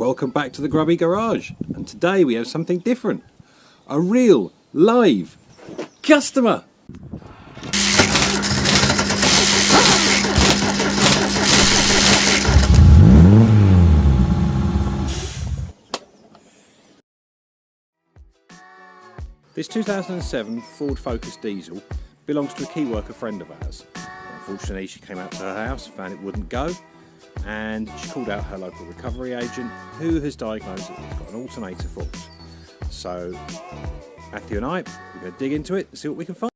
welcome back to the Grubby Garage, and today we have something different. A real, live customer! This 2007 Ford Focus diesel belongs to a key worker friend of ours. Unfortunately, she came out to her house, found it wouldn't go, and she called out her local recovery agent, who has diagnosed that it's got an alternator fault. So Matthew and I are going to dig into it and see what we can find.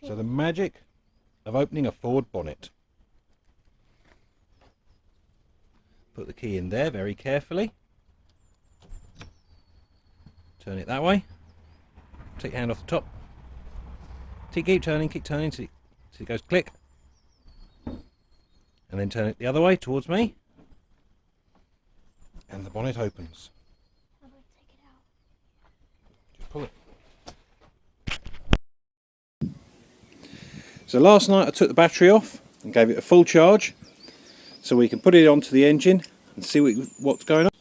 So the magic of opening a Ford bonnet. Put the key in there very carefully. Turn it that way. Take your hand off the top. Keep turning till it goes click. And then turn it the other way towards me. And the bonnet opens. How do I take it out? Just pull it. So last night I took the battery off and gave it a full charge so we can put it onto the engine and see what's going on.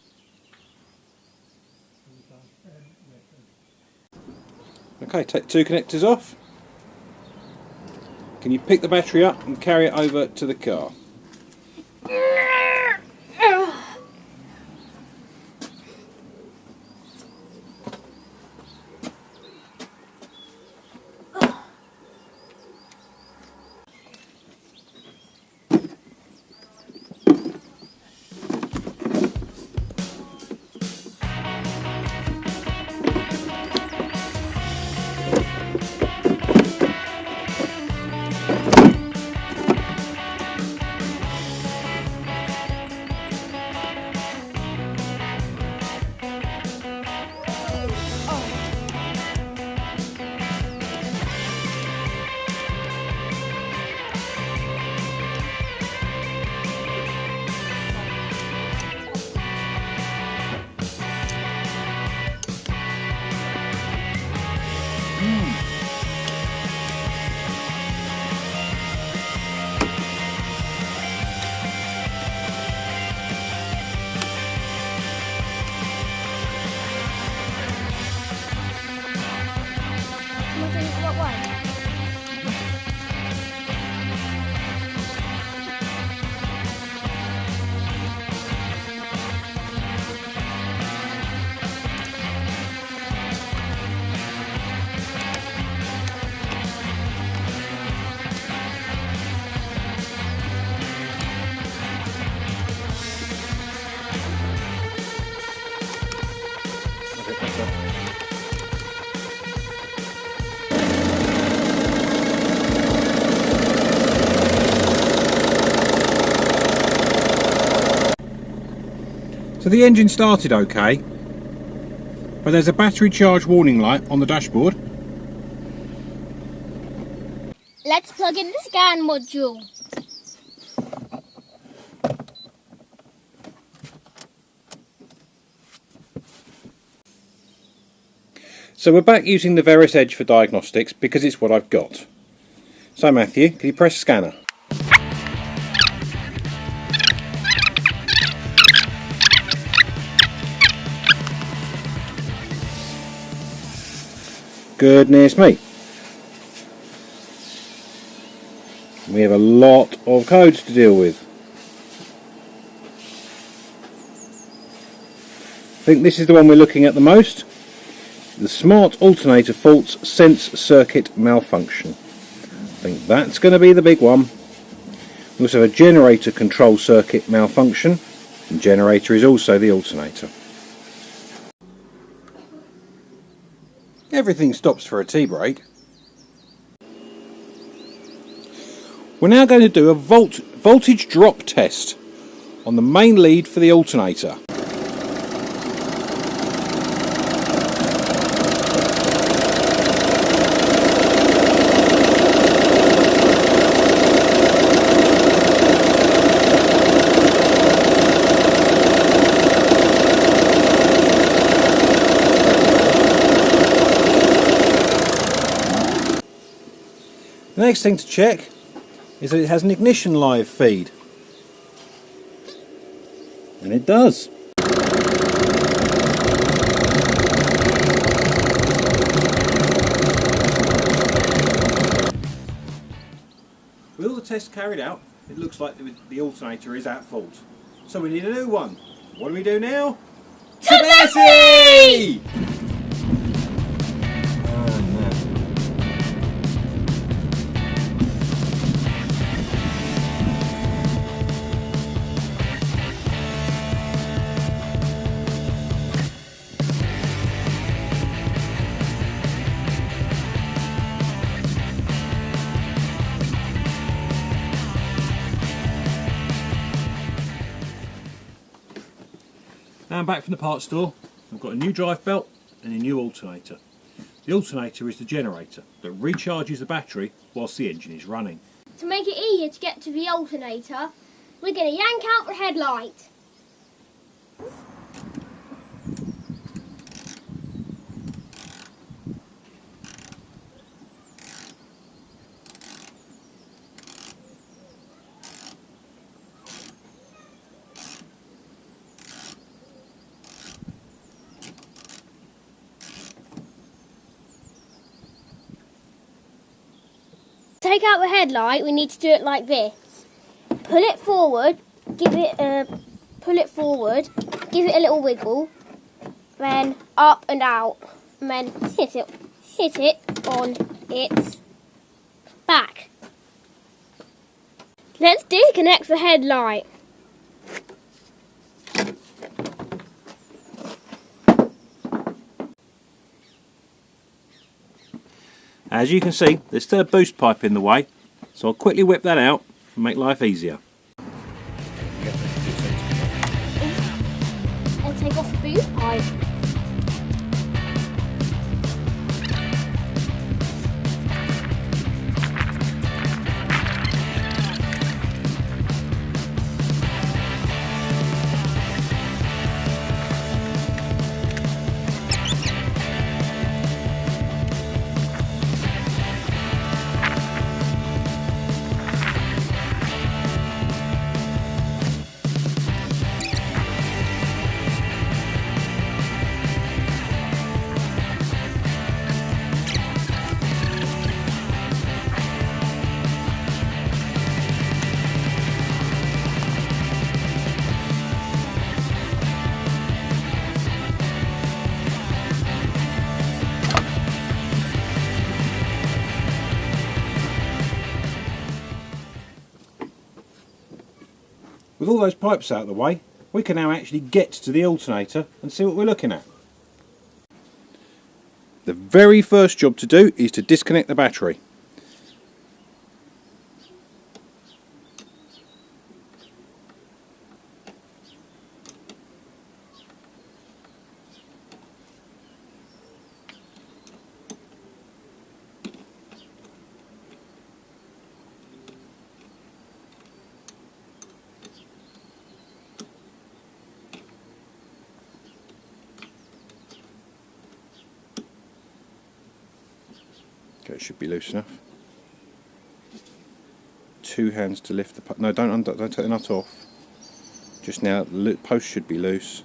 Okay, take two connectors off. Can you pick the battery up and carry it over to the car? What one? So the engine started okay, but there's a battery charge warning light on the dashboard. Let's plug in the scan module. So we're back using the Veris Edge for diagnostics because it's what I've got. So Matthew, can you press scanner? Goodness me. We have a lot of codes to deal with. I think this is the one we're looking at the most. The smart alternator faults sense circuit malfunction. I think that's going to be the big one. We also have a generator control circuit malfunction. And generator is also the alternator. Everything stops for a tea break. We're now going to do a voltage drop test on the main lead for the alternator. The next thing to check is that it has an ignition live feed. And it does. With all the tests carried out, it looks like the alternator is at fault. So we need a new one. What do we do now? Tabassi! Now I'm back from the parts store. I've got a new drive belt and a new alternator. The alternator is the generator that recharges the battery whilst the engine is running. To make it easier to get to the alternator, we're going to yank out the headlight. Take out the headlight, we need to do it like this. Pull it forward, give it a little wiggle, then up and out, and then hit it on its back. Let's disconnect the headlight. As you can see, there's still a boost pipe in the way, so I'll quickly whip that out and make life easier. And take off the boost pipe. With all those pipes out of the way, we can now actually get to the alternator and see what we're looking at. The very first job to do is to disconnect the battery. Okay, it should be loose enough. Two hands to lift the... No, don't take the nut off. Just now, the post should be loose.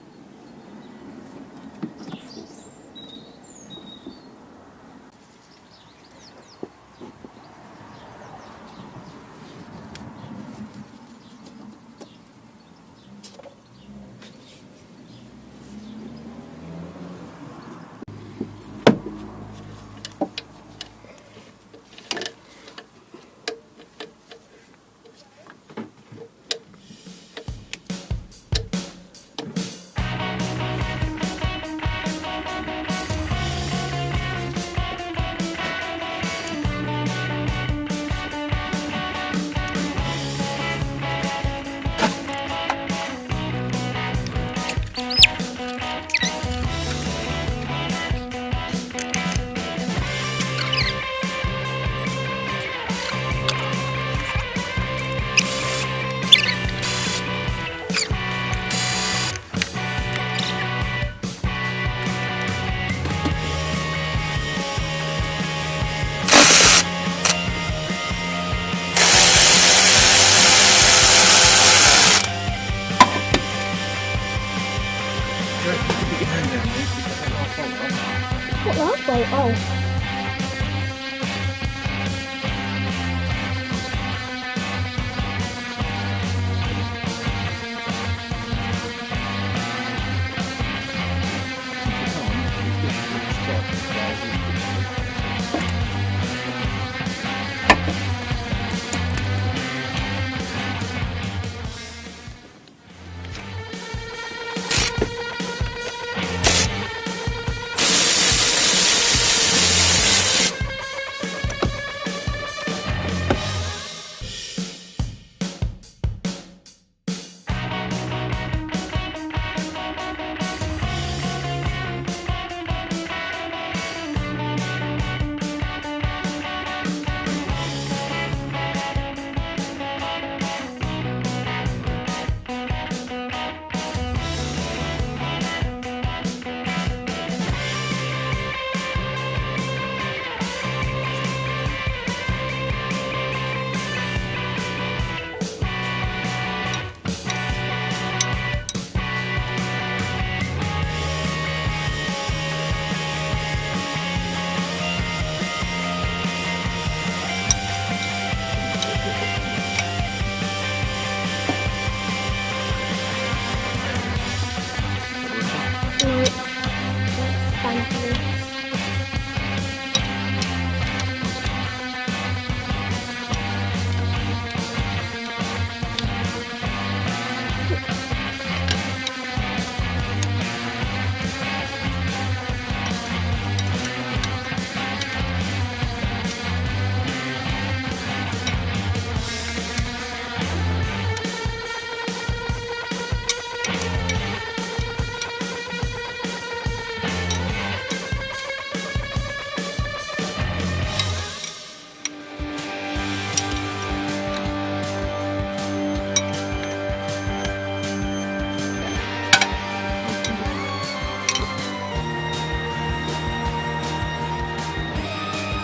Wait, oh.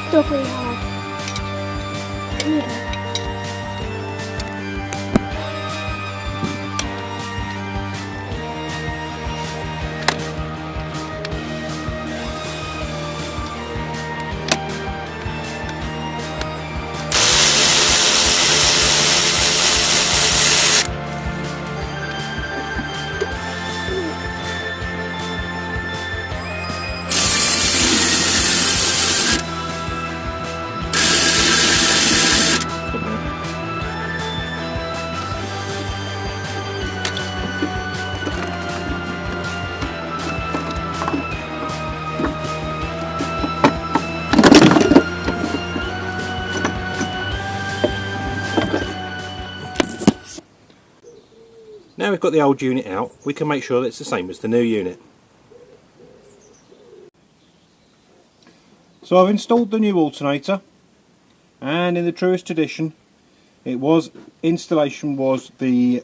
Still pretty hard. Now we've got the old unit out, we can make sure that it's the same as the new unit. So I've installed the new alternator, and in the truest tradition, installation was the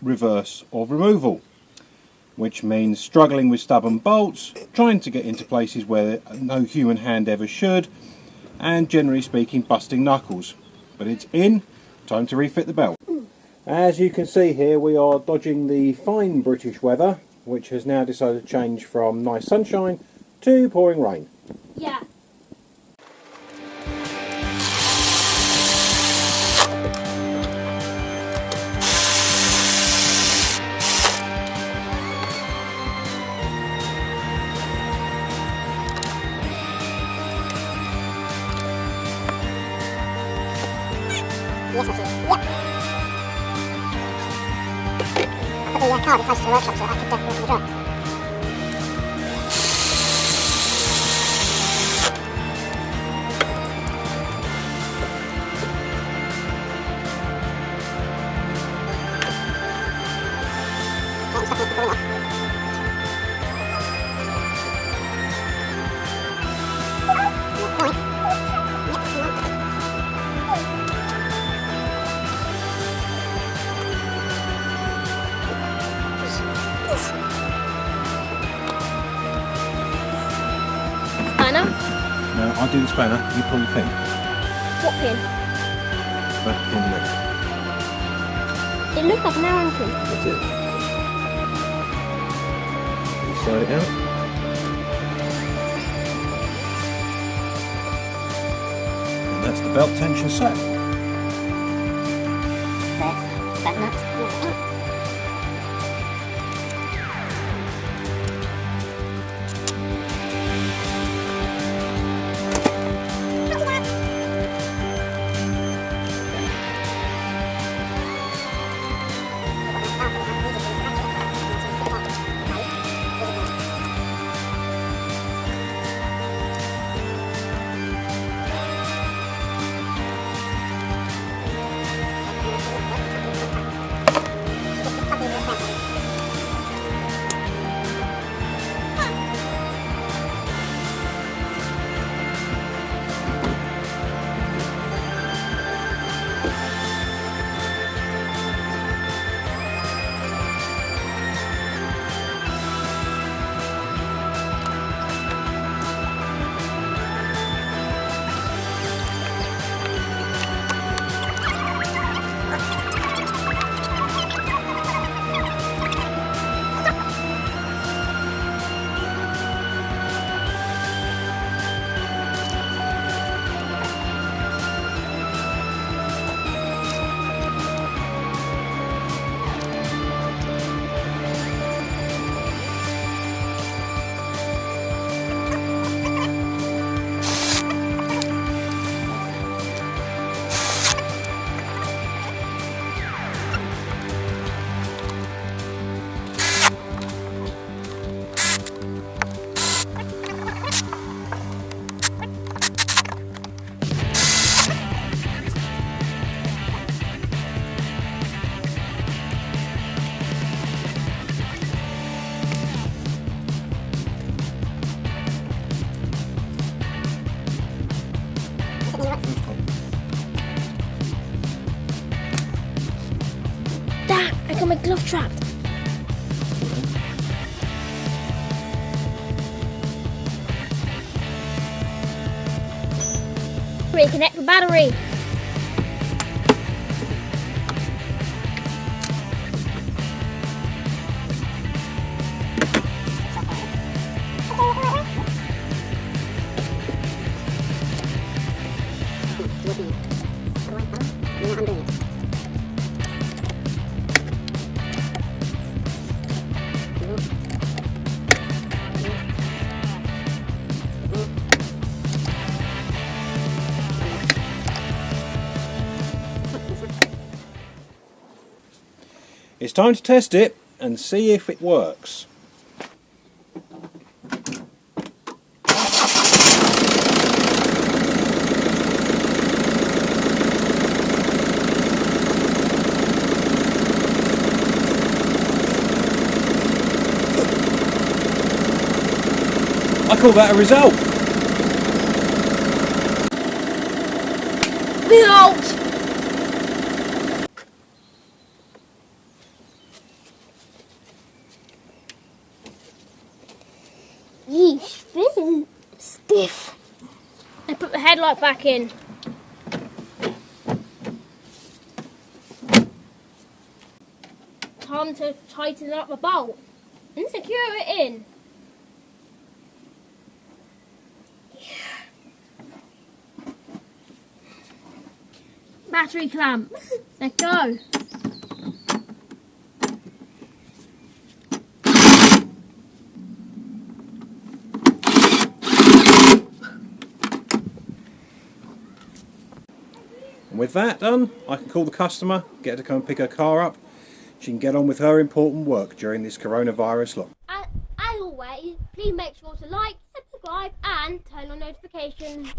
reverse of removal, which means struggling with stubborn bolts, trying to get into places where no human hand ever should, and generally speaking busting knuckles. But it's in, time to refit the belt. As you can see here, we are dodging the fine British weather, which has now decided to change from nice sunshine to pouring rain. Yeah. Yes, I see. Yep. I put the car close to the workshop so I could walk in the job. Can't stop me from falling off. No point. Yep, come on. Spanner? Now I do the spanner, you pull the pin. What pin? That pin there. It looks like an Allen pin. That's it. You slide it out. belt tension set. Belt nuts. Dad, I got my glove trapped. Reconnect the battery. It's time to test it and see if it works. I call that a result. Result! Yeesh, feeling stiff. I put the headlight back in. Time to tighten up the bolt and secure it in. Battery clamps. Let go. And with that done, I can call the customer, get her to come and pick her car up. She can get on with her important work during this coronavirus lockdown. As always, please make sure to like, subscribe and turn on notifications.